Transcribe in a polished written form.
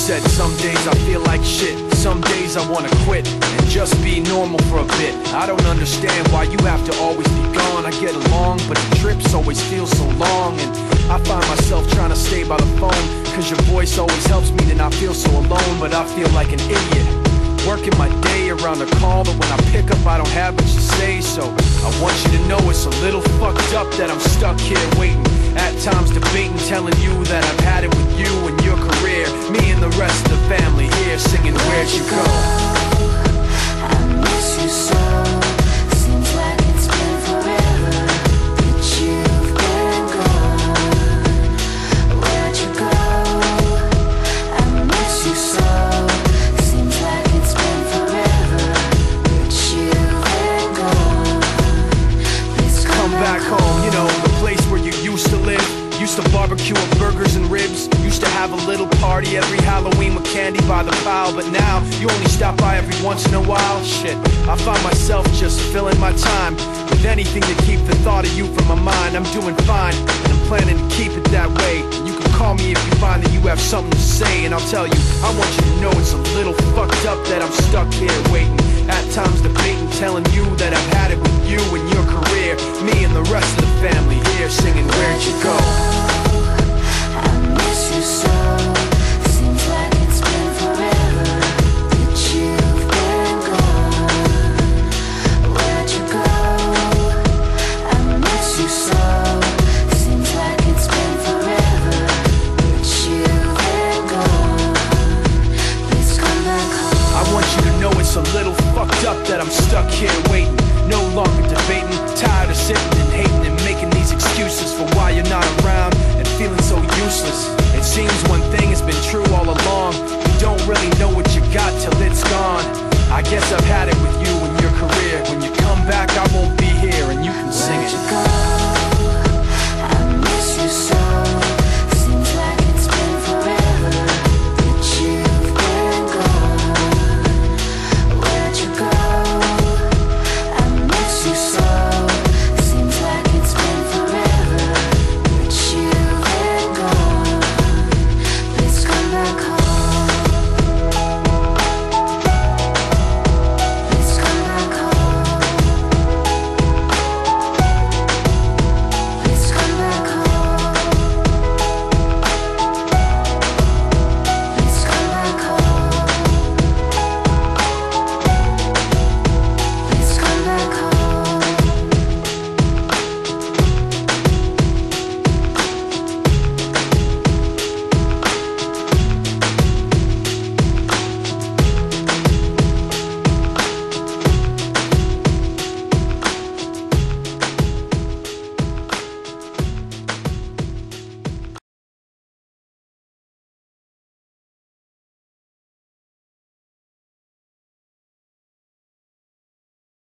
said some days I feel like shit, some days I wanna quit and just be normal for a bit. I don't understand why you have to always be gone. I get along, but the trips always feel so long. And I find myself trying to stay by the phone, cause your voice always helps me to not feel so alone. But I feel like an idiot, working my day around a call that when I pick up I don't have much to say. So I want you to know it's a little fucked up that I'm stuck here waiting, at times debating, telling you that I've had it with you and your career. Me and the rest of the family here singing Where'd You Go? I miss you so. Seems like it's been forever that you've been gone. Where'd you go? I miss you so. Seems like it's been forever that you've been gone. Please Come back home, you know, the place where you used to live. Used to barbecue with burgers and ribs. Used to have a little party every Halloween with candy by the pile. But now, you only stop by every once in a while. Shit, I find myself just filling my time with anything to keep the thought of you from my mind. I'm doing fine, and I'm planning to keep it that way. And you can call me if you find that you have something to say, and I'll tell you, I want you to know it's a little fucked up that I'm stuck here waiting, at times debating, telling you that I've had it with you and your career. Me and the rest of the family here singing Where'd You Go? I miss you so. Seems like it's been forever that you've been gone. Where'd you go? I miss you so. Seems like it's been forever that you've been gone. Please come back home. I want you to know it's a little fucked up that I'm stuck here waiting, no longer debating, tired of sitting and hating and making these excuses for why you're not around and feeling so useless. It seems one thing has been true all along, you don't really know what you got till it's gone. I guess I've had it with you and your career. When you come back I won't be here and you can sing Where'd it. you go?